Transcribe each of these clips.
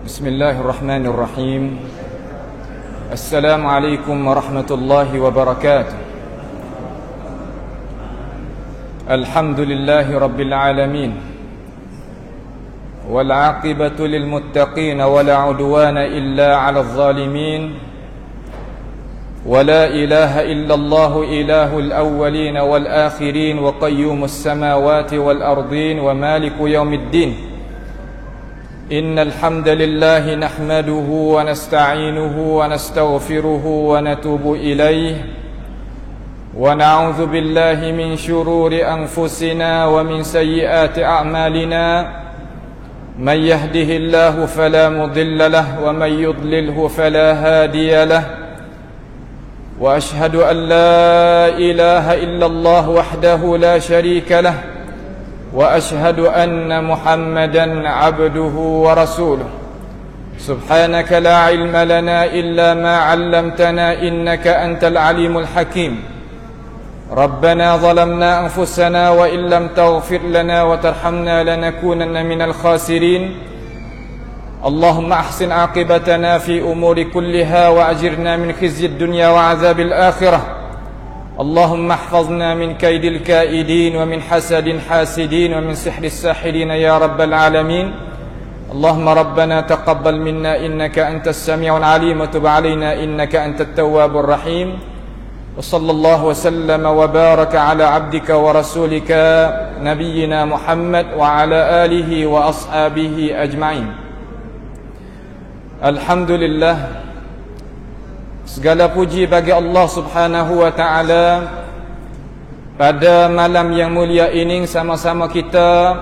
بسم الله الرحمن الرحيم. السلام عليكم ورحمة الله وبركاته. الحمد لله رب العالمين، والعاقبة للمتقين ولا عدوان إلا على الظالمين، ولا إله إلا الله إله الأولين والآخرين، وقيوم السماوات والأرضين، ومالك يوم الدين. إن الحمد لله نحمده ونستعينه ونستغفره ونتوب إليه، ونعوذ بالله من شرور أنفسنا ومن سيئات أعمالنا. من يهده الله فلا مضل له، ومن يضلله فلا هادي له. وأشهد أن لا إله إلا الله وحده لا شريك له، وأشهد أن محمدا عبده ورسوله. سبحانك لا علم لنا إلا ما علمتنا إنك أنت العليم الحكيم. ربنا ظلمنا أنفسنا وإن لم تغفر لنا وترحمنا لنكونن من الخاسرين. اللهم أحسن عاقبتنا في أمور كلها وأجرنا من خزي الدنيا وعذاب الآخرة. اللهم احفظنا من كيد الكائدين ومن حسد الحاسدين ومن سحر الساحرين يا رب العالمين. اللهم ربنا تقبل منا إنك أنت السميع العليم، وتب علينا إنك أنت التواب الرحيم. وصلى الله وسلم وبارك على عبدك ورسولك نبينا محمد وعلى آله وأصحابه أجمعين. Alhamdulillah, segala puji bagi Allah Subhanahu wa ta'ala. Pada malam yang mulia ini sama-sama kita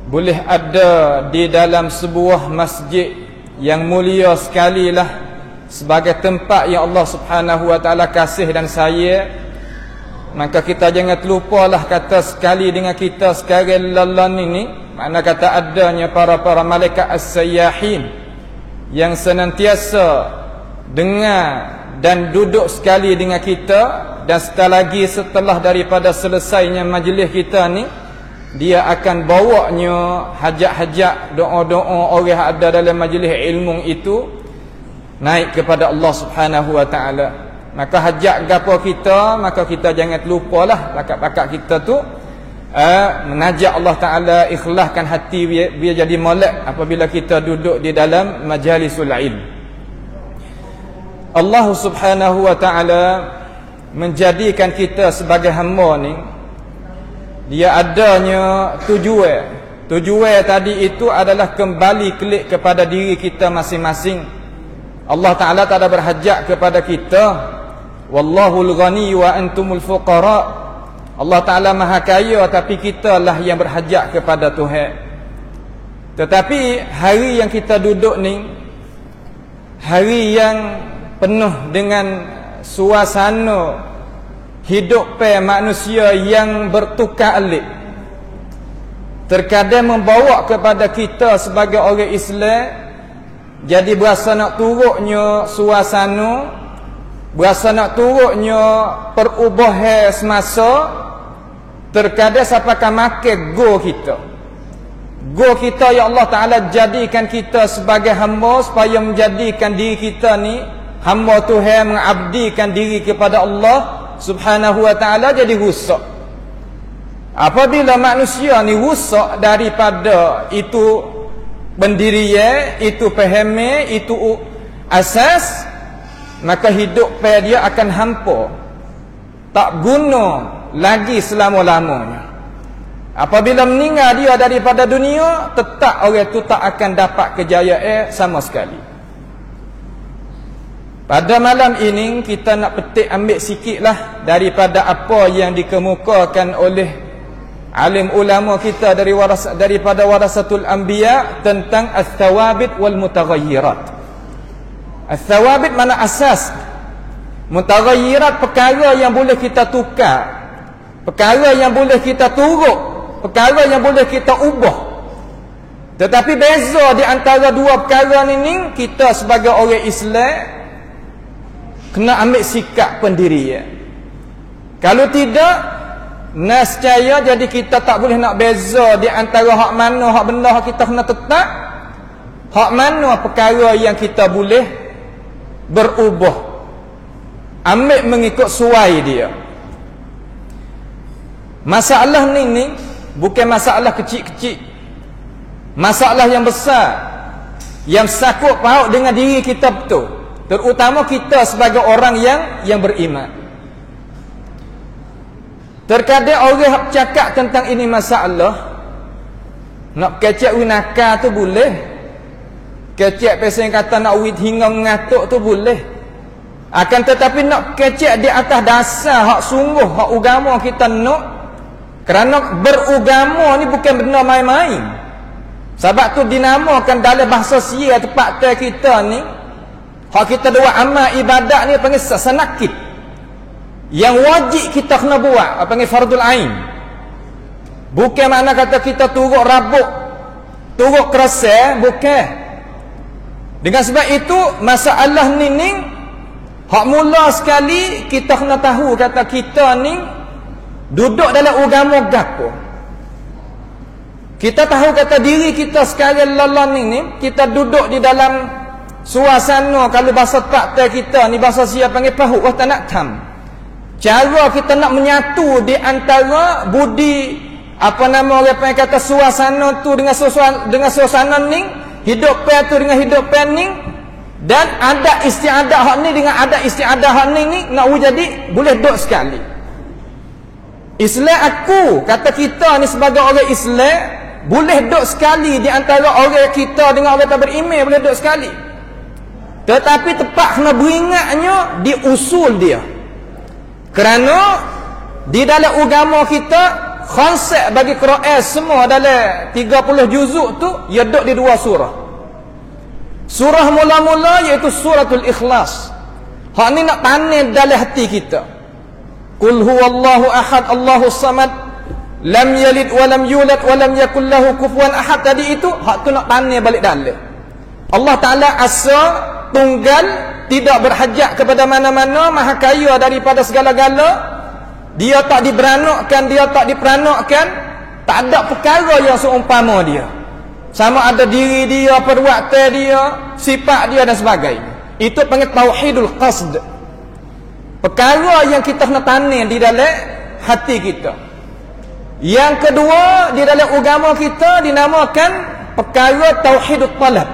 boleh ada di dalam sebuah masjid yang mulia sekali lah, sebagai tempat yang Allah Subhanahu wa ta'ala kasih dan sayang. Maka kita jangan terlupalah kata sekali dengan kita sekarang lalan ini, makna kata adanya para malaikat as-sayyahin yang senantiasa dengar dan duduk sekali dengan kita. Dan setelah daripada selesainya majlis kita ni, dia akan bawanya hajat-hajat, doa-doa orang ada dalam majlis ilmu itu naik kepada Allah Subhanahu wa ta'ala. Maka hajat gapo kita, maka kita jangan terlupalah bakat-bakat kita tu menajak Allah Ta'ala, ikhlaskan hati biar jadi molek apabila kita duduk di dalam majalisul ilm. Allah Subhanahu wa ta'ala menjadikan kita sebagai hamba ni, dia adanya tujuan tadi itu adalah kembali kelik kepada diri kita masing-masing. Allah Ta'ala tak ada berhajat kepada kita. Wallahul ghani wa antumul fuqara. Allah Ta'ala maha kaya, tapi kita lah yang berhajat kepada Tuhan. Tetapi hari yang kita duduk ni, hari yang penuh dengan suasana hidup manusia yang bertukar alik, terkadang membawa kepada kita sebagai orang Islam jadi berasa nak turutnya suasana, berasa nak turutnya perubahan semasa. Terkadang siapakah makan go kita ya Allah Ta'ala jadikan kita sebagai hamba, supaya menjadikan diri kita ni hamba Tuhan, mengabdikan diri kepada Allah Subhanahu wa ta'ala jadi rusak. Apabila manusia ni rusak daripada itu pendirian, itu pahami, itu asas, maka hidup dia akan hampa, tak guna lagi selama-lamanya. Apabila meninggal dia daripada dunia, tetap orang itu tak akan dapat kejayaan sama sekali. Pada malam ini kita nak petik ambil sikitlah daripada apa yang dikemukakan oleh alim ulama kita daripada warasatul anbiya tentang ats-tsawabit wal mutaghayyirat. Ats-tsawabit mana asas, mutaghayyirat perkara yang boleh kita tukar, perkara yang boleh kita turut, perkara yang boleh kita ubah. Tetapi beza di antara dua perkara ini, kita sebagai orang Islam kena ambil sikap pendirian. Kalau tidak, nescaya jadi kita tak boleh nak beza di antara hak mana hak benda hak kita kena tetap Hak mana perkara yang kita boleh berubah, ambil mengikut suai dia. Masalah ni bukan masalah kecil-kecil, masalah yang besar, yang sakut paut dengan diri kita betul, terutama kita sebagai orang yang beriman. Terkadang orang cakap tentang ini masalah, nak kecek winaka tu boleh, kecek pesen kata nak wid hingga ngatuk tu boleh. Akan tetapi nak kecek di atas dasar hak sungguh, hak agama kita nak. Kerana beragama ni bukan benda main-main. Sebab tu dinamakan dalam bahasa Sia tempat kita ni, hak kita buat amal ibadat ni panggil sanakit. Yang wajib kita kena buat, panggil fardul ain. Bukan makna kata kita turut rabuk, turut kerasa, bukan. Dengan sebab itu masalah ni hak mula sekali kita kena tahu kata kita ni duduk dalam agama gapo. Kita tahu kata diri kita sekarang lalan ni kita duduk di dalam suasana, kalau bahasa praktek kita ni bahasa Sia panggil pahu wa tanaktam. Cara kita nak menyatu di antara budi apa nama orang panggil kata suasana tu dengan suasana ni, hidup pe tu dengan hidup pe ni, dan ada istiadah hak ni dengan ada istiadah hak ni nak jadi boleh duduk sekali. Islam aku kata kita ni sebagai orang Islam boleh duduk sekali di antara orang kita dengan orang tak beriman, boleh duduk sekali. Tetapi tepat kena beringatnya di usul dia. Kerana di dalam agama kita konsep bagi Quran semua dalam 30 juzuk tu ia duduk di dua surah. Surah mula-mula iaitu suratul Ikhlas. Hak ni nak tanam dalam hati kita. Qul huwallahu ahad Allahus samad lam yalid wa lam yulad wa lam yakul lahu kufuwan ahad. Tadi itu hak tu nak tanam balik dalam. Allah Taala asa tunggal, tidak berhajat kepada mana-mana, maha kaya daripada segala-gala. Dia tak diberanakkan, dia tak diperanakkan, tak ada perkara yang seumpama dia. Sama ada diri dia, perbuatan dia, sifat dia dan sebagainya. Itu panggil tauhidul qasd. Perkara yang kita kena tanam di dalam hati kita. Yang kedua, di dalam agama kita dinamakan perkara tauhidul talab.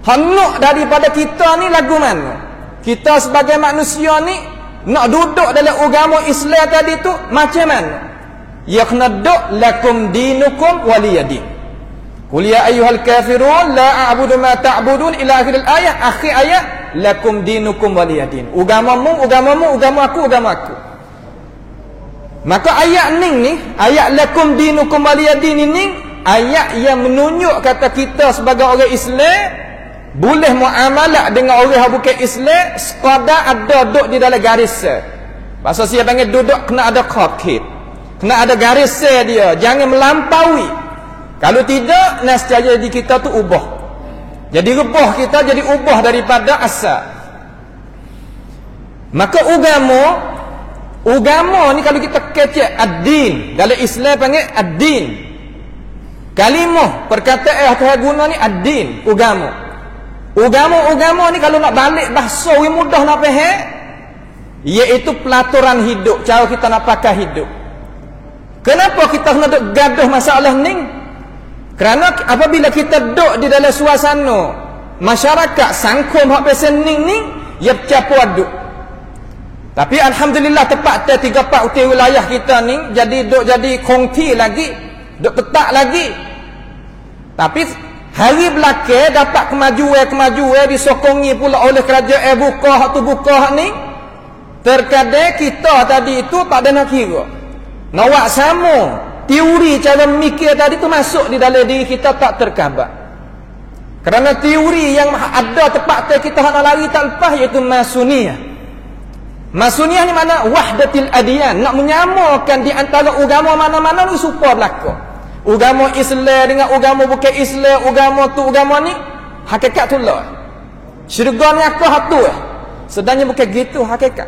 Hendak daripada kita ni lagu mana? Kita sebagai manusia ni nak duduk dalam agama Islam tadi tu macam mana? Ya kena duduk lakum dinukum waliyadin. Qul ya ayyuhal kafirun la a'budu ma ta'budun ila akhir ayat. Akhir ayat lakum dinukum waliyadin. Agamamu, agamamu, agama aku, agama aku. Maka ayat ni ayat lakum dinukum waliyadin ini ayat yang menunjuk kata kita sebagai orang Islam boleh muamalah dengan orang yang bukan Islam sekadar ada duduk di dalam garis. Bahasa Sia panggil duduk kena ada khakib, kena ada garis dia, jangan melampaui. Kalau tidak nescaya jadi kita tu ubah, jadi rebah kita, jadi ubah daripada asal. Maka agama ni kalau kita kecek ad-din, dalam Islam panggil ad-din. Kalimah perkataan yang guna ni ad-din, agama. Agama ni kalau nak balik bahasa yang mudah nak faham, iaitu pelaturan hidup, cara kita nak pakai hidup. Kenapa kita kena gaduh masalah ni? Kerana apabila kita duduk di dalam suasana masyarakat sangkum hak pesen ni ia bercampur aduk. Tapi alhamdulillah tepat 3-4 uti wilayah kita ni jadi duduk jadi kongti lagi, duduk petak lagi. Tapi hari belakang dapat kemajuan disokongi pula oleh kerajaan buka hak tu buka hak ni. Terkadang kita tadi itu tak ada nak kira. Nak buat sama teori cara mikir tadi tu masuk di dalam diri kita tak terkabak. Kerana teori yang ada tepat kita nak lari tak lepas iaitu Masuniyah. Masuniyah ni mana? Wahdatil adiyan, nak menyamakan di antara agama mana-mana ni supaya berlaku. Agama Islam dengan agama bukan Islam, agama tu agama ni hakikat tu lah. Syurga ni aku hatu sedangnya bukan gitu hakikat.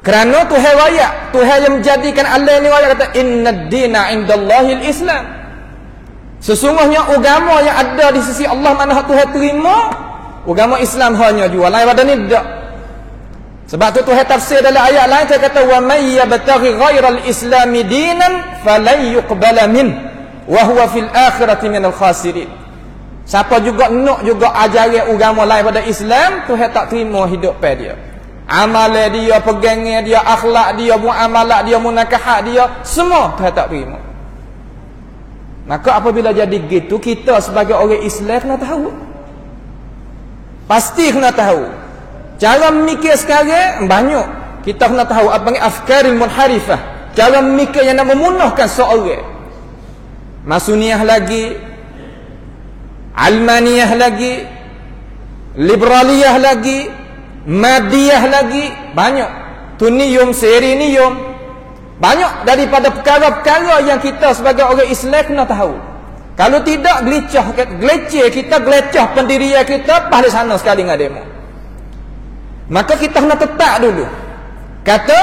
Kerana Tuhan rakyat, Tuhan yang menjadikan Allah ni rakyat kata innad dina indallahil Islam. Sesungguhnya agama yang ada di sisi Allah mana hak Tuhan terima, agama Islam hanya jua. Lain pada ni tak. Sebab tu Tuhan tafsir dalam ayat lain dia kata wa may yabtaghi ghairal islami dinan falan yuqbala min wa huwa fil akhirati minal khasirin. Siapa juga nak juga ajaran agama lain pada Islam, Tuhan tak terima hidup pada dia. Amal dia, pegangnya dia, akhlak dia, muamalah dia, munakahat dia, semua Tuhan tak terima. Maka apabila jadi gitu, kita sebagai orang Islam kena tahu. Pasti kena tahu. Cara memikir sekarang banyak. Kita kena tahu apa ni afkaril munharifah. Cara memikir yang nak memunahkan seorang. Masuniyah lagi, Almaniyah lagi, Liberaliyah lagi, Madiyah lagi, banyak. Tuniyum, Sereniyum. Banyak daripada perkara-perkara yang kita sebagai orang Islam kena tahu. Kalau tidak, geleceh pendirian kita pada sana sekali dengan demo. Maka kita kena tetap dulu. Kata,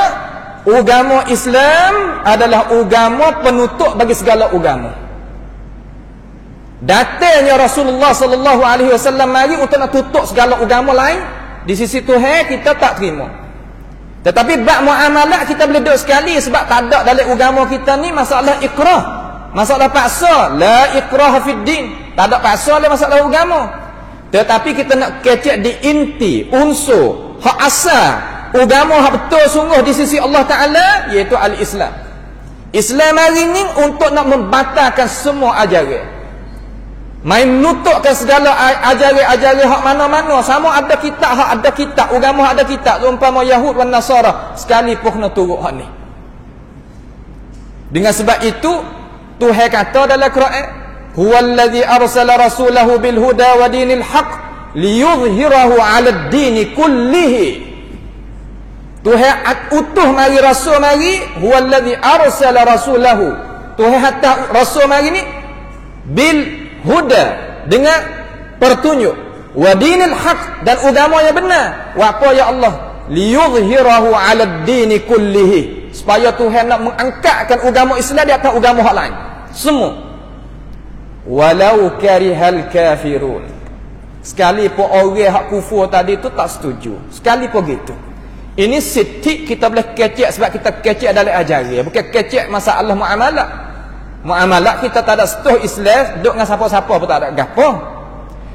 agama Islam adalah agama penutup bagi segala agama. Datangnya Rasulullah sallallahu alaihi wasallam mari untuk nak tutup segala agama lain, di sisi Tuhan kita tak terima. Tetapi bab muamalah kita boleh duduk sekali sebab tak ada dalam agama kita ni masalah ikrah, masalah paksa. La ikrah fid din, tak ada paksa dalam masalah agama. Tetapi kita nak kecek di inti, unsur, hak asal agama hak betul sungguh di sisi Allah Ta'ala, iaitu al-Islam. Islam hari ni untuk nak membatalkan semua ajaran, main nutukkan segala ajaran-ajaran hak mana-mana. Sama ada kitab, hak ada kitab, agama hak ada kitab, umpama Yahud dan Nasara sekali pun kena turut hak ni. Dengan sebab itu Tuhan kata dalam Quran, huwallazi arsala rasulahu bil huda wa dinil haq liyuzhirahu 'ala ad-din kullihi. Tuhan utuh mari rasul mari, huwallazi arsala rasulahu. Tuhan hantar rasul mari ni bil huda, dengan petunjuk, wa dinil haq, dan agama yang benar. Wa apa ya Allah? Liyuzhirahu 'ala ad-din kullihi, supaya Tuhan nak mengangkatkan agama Islam di atas agama hak lain semua. Walau karihal kafirun, sekalipun orang hak kufur tadi tu tak setuju, sekalipun gitu. Ini sedikit kita boleh kecek sebab kita kecek dalam ajaran, bukan kecek masalah muamalah. Muamalah kita tak ada setuh Islam, duduk dengan siapa-siapa pun tak ada gapo.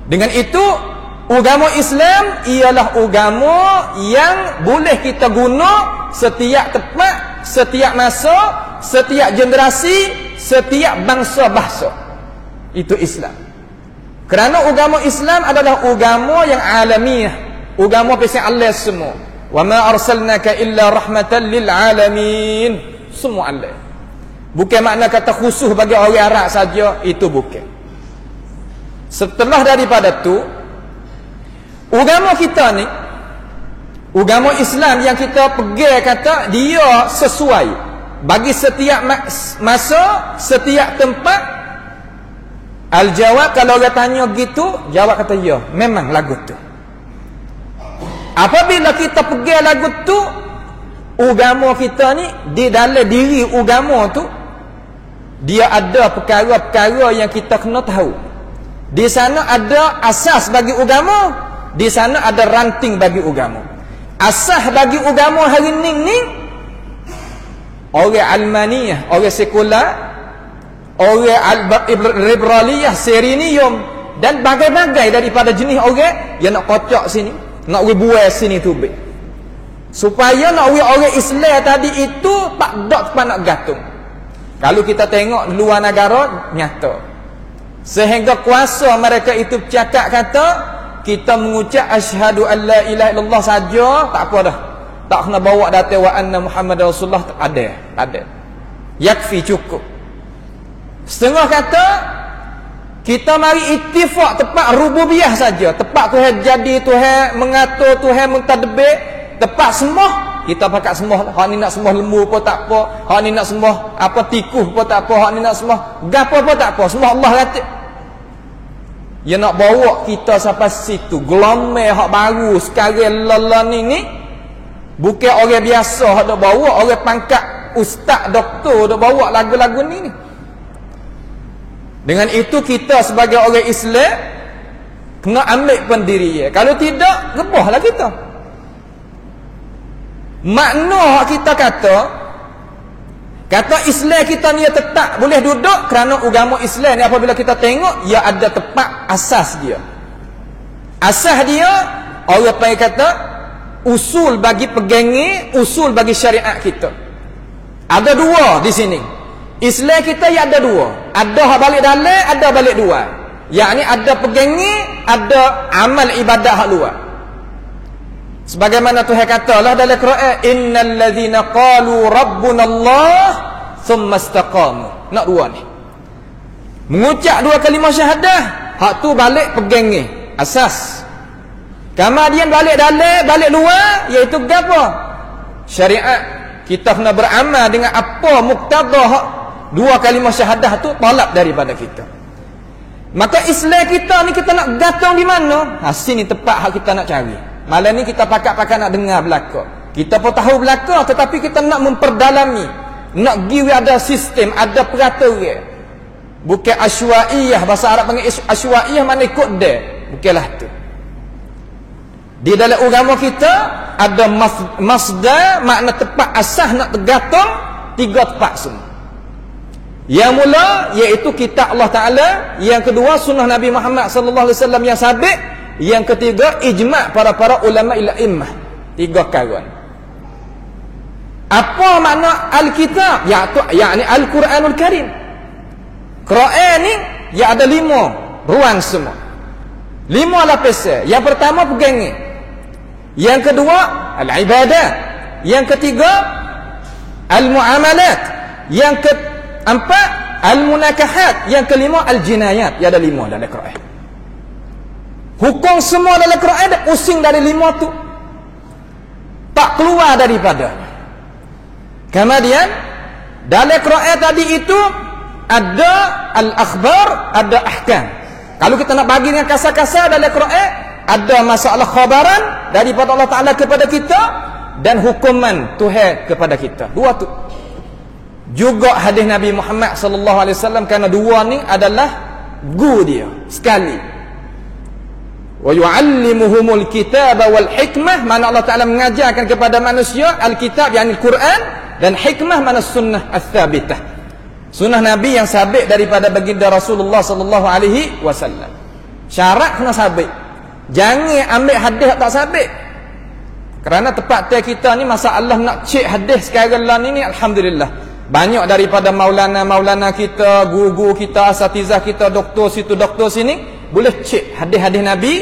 Dengan itu, agama Islam ialah agama yang boleh kita guna setiap tempat, setiap masa, setiap generasi, setiap bangsa bahasa. Itu Islam. Kerana agama Islam adalah agama yang alamiah, agama pasal Allah semua. Wa ma arsalnaka illa rahmatan lil alamin. Semua Allah. Bukan makna kata khusus bagi orang Arab saja, itu bukan. Setelah daripada tu, agama kita ni, agama Islam yang kita pegang kata dia sesuai bagi setiap masa, setiap tempat. Al-jawab kalau orang tanya gitu, jawab kata ya, memang lagu tu. Apabila kita pegang lagu tu, agama kita ni di dalam diri agama tu dia ada perkara-perkara yang kita kena tahu. Di sana ada asas bagi agama, di sana ada ranting bagi agama. Asas bagi agama hari ni orang Almaniyah, orang sekular, orang Liberaliyah, Sereniyum, dan bagai-bagai daripada jenis orang yang nak kocok sini, nak buat sini tu baik. Supaya nak orang Islam tadi itu tak ada tempat nak gantung. Kalau kita tengok luar negara, nyata. Sehingga kuasa mereka itu bercakap kata, kita mengucap asyhadu an la ilaha illallah saja, tak apa dah. Tak kena bawa data wa anna Muhammad Rasulullah, ada. Yakfi, cukup. Setengah kata, kita mari ittifaq tepat rububiyah saja. Tepat Tuhan jadi, Tuhan mengatur, Tuhan mentadbir, tepat semua. Kita pakai sembah, hak ni nak sembah lembu pun tak apa, hak ni nak sembah apa tikus pun tak apa, hak ni nak sembah gapo pun tak apa, sembah Allah kata. Dia nak bawa kita sampai situ. Gelombang hak baru sekarang lala ni bukan orang biasa hak dok bawa, orang pangkat ustaz, doktor dok bawa lagu-lagu ni. Dengan itu kita sebagai orang Islam kena ambil pendirian. Kalau tidak, gebahlah kita. Makna kita kata Islam kita ni tetap boleh duduk kerana agama Islam ni apabila kita tengok ia ada tepat asas dia. Asas dia orang panggil kata usul bagi pegangi, usul bagi syariat kita. Ada dua di sini. Islam kita ya ada dua. Ada balik dalam, ada balik dua. Yakni ada pegangi, ada amal ibadah hak luar. Sebagaimana Tuhan katalah dalam Quran, innal ladzina qalu rabbunallah thumma istaqamu. Nak dua ni. Mengucap dua kalimah syahadah, hak tu balik pegangi, asas. Kemudian balik dalam, balik luar, iaitu apa? Syariat. Kita kena beramal dengan apa muktadah dua kalimah syahadah tu talab daripada kita. Maka Islam kita ni kita nak gantung di mana? Sini tepat hak kita nak cari. Malam ni kita pakat-pakat nak dengar belaka. Kita pun tahu belaka, tetapi kita nak memperdalami. Nak give ada sistem, ada peraturan. Bukan asywaiyah, bahasa Arab panggil asywaiyah, mana ikut dia. Bukanlah tu. Di dalam agama kita ada masdar, makna tepat asas nak tergantung, tiga tepat semua. Yang mula iaitu kitab Allah Taala, yang kedua sunnah Nabi Muhammad sallallahu alaihi wasallam yang sabit, yang ketiga ijma' para ulama ila'immah. Tiga perkara. Apa makna al-kitab? Yakni Al-Quranul Karim. Quran ni ya ada 5 ruang semua. 5 lapisan. Yang pertama pegangi. Yang kedua al-ibadat. Yang ketiga al-muamalat. Yang keempat al-munakahat. Yang kelima al-jinayat. Ya ada 5 dalam Quran. Hukum semua dalam Quran ada pusing dari 5 tu. Tak keluar daripadanya. Kemudian dalam Quran tadi itu ada al-akhbar, ada ahkam. Kalau kita nak bagi dengan kasar-kasar dalam Quran, ada masalah khabaran daripada Allah Ta'ala kepada kita dan hukuman Tuhan kepada kita. Dua tu. Juga hadis Nabi Muhammad sallallahu alaihi wasallam, kerana dua ni adalah guru dia sekali. Wa yu'allimuhumul kitaba wal hikmah, mana Allah Ta'ala mengajarkan kepada manusia al-kitab yakni Al-Quran, dan hikmah mana sunnah ats-tsabitah. Sunnah Nabi yang sabit daripada baginda Rasulullah sallallahu alaihi wasallam. Syarat kena sabit. Jangan ambil hadis tak sabit. Kerana tepat kita ni masalah nak cek hadis sekarang ni alhamdulillah. Banyak daripada maulana kita, guru-guru kita, asatizah kita, doktor situ, doktor sini boleh cek hadis-hadis Nabi,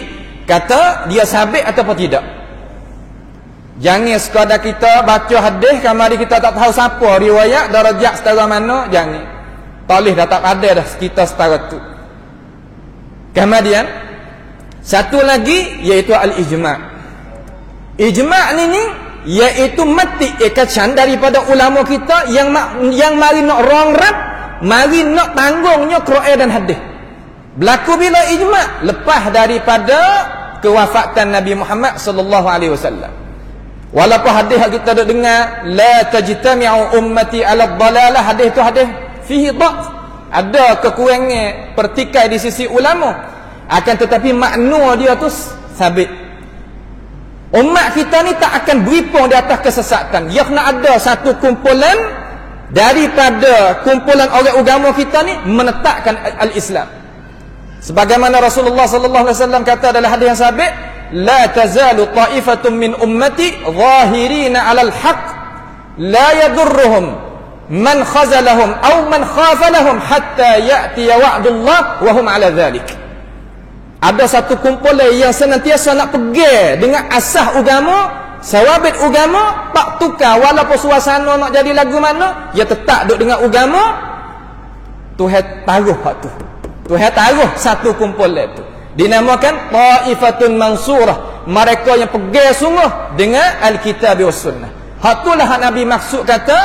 kata dia sabit ataupun tidak. Jangan sekadar kita baca hadis, kemudian kita tak tahu siapa riwayat, darajat setara mana, jangan. Talih dah tak ada dah kita setara tu. Kemudian satu lagi iaitu al-ijma'. Ijma' ni iaitu mati ekacan daripada ulama kita yang mari nak rongrap, mari nak tanggungnya Quran dan hadis. Berlaku bila ijma'? Lepas daripada kewafatan Nabi Muhammad sallallahu alaihi wasallam. Walaupun hadis yang kita dah dengar, la tajtami'u ummati 'ala dhalalah, hadis tu hadis fihi dha'f. Ada kekurangan pertikai di sisi ulama. Akan tetapi makna dia tu sabit. Umat kita ni tak akan beripung di atas kesesatan. Ia kena ada satu kumpulan daripada kumpulan orang agama kita ni menetapkan al-Islam. Sebagaimana Rasulullah sallallahu alaihi wasallam kata dalam hadis yang sabit, la tazalu ta'ifatun min ummati zahirina 'alal haqq la yadurruhum man khazalahum aw man khafalahum hatta ya'ti wa'dullah wa hum 'ala dhalik. Ada satu kumpulan yang senantiasa nak pegang dengan asas agama, sawabit agama, tak tukar walaupun suasana nak jadi lagu mana, dia tetap duduk dengan agama. Tuhan taruh hak tu. Tuhan taruh satu kumpulan tu. Dinamakan ta'ifatun mansurah. Mereka yang pegang sungguh dengan Al-Kitab was Sunnah. Hak itulah hak Nabi maksud kata,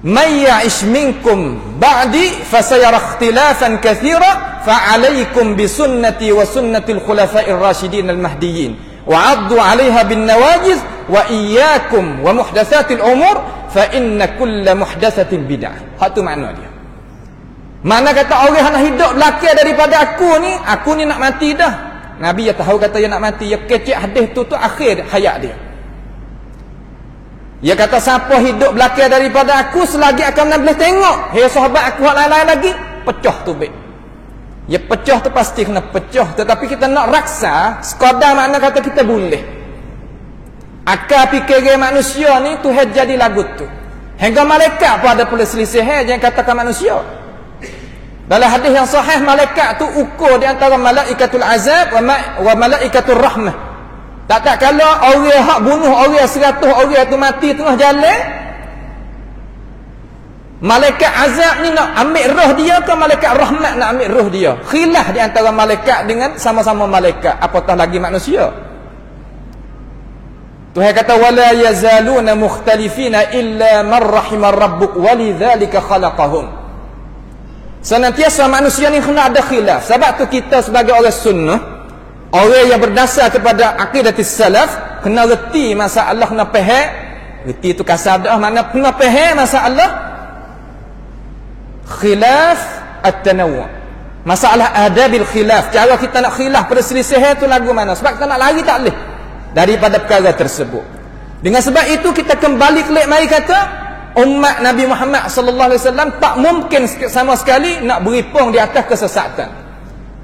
may ya'ish minkum ba'di fasayara ikhtilafan katsira fa'alaikum bisunnati wa sunnatil khulafa'ir rasyidin al-mahdiyyin wa 'addu 'alaiha bin nawajiz wa iyyakum wa muhdatsatil umur fa inna kulla muhdatsatin bid'ah. Hak tu makna dia. Mana kata orang nak hidup belakang daripada aku ni nak mati dah. Nabi ya tahu kata dia nak mati, ya kecek hadis tu akhir hayat dia. Dia kata siapa hidup belakang daripada aku selagi akan boleh tengok, hei sahabat aku hak lain-lain lagi, pecah tu baik. Ya pecah tu pasti kena pecah, tetapi kita nak raksa sekadar makna kata kita boleh. Akal fikiran manusia ni Tuhan jadi lagu tu. Hingga malaikat pun ada pula selisih yang katakan manusia. Dalam hadis yang sahih, malaikat tu ukur di antara malaikatul azab wa malaikatul rahmah. Tak kalau orang hak bunuh orang 100 orang tu mati tengah jalan, malaikat azab ni nak ambil roh dia ke malaikat rahmat nak ambil roh dia? Khilaf di antara malaikat dengan sama-sama malaikat, apatah lagi manusia. Tuhan kata wala yazaluna mukhtalifina illa man rahimar rabbuk walidzalika khalaqahum. Senantiasa manusia ni kena ada khilaf. Sebab tu kita sebagai orang sunnah, orang yang berdasar kepada aqidatis salaf, kena reti masalah, kena faham. Reti tu kasar dah, makna kena faham masalah khilaf at-tanawwu'. Masalah adabil khilaf, cara kita nak khilaf pada selisih tu lagu mana. Sebab kita nak lari tak boleh daripada perkara tersebut. Dengan sebab itu kita kembali ke mari kata umat Nabi Muhammad sallallahu alaihi wasallam tak mungkin sama sekali nak beripung di atas kesesatan.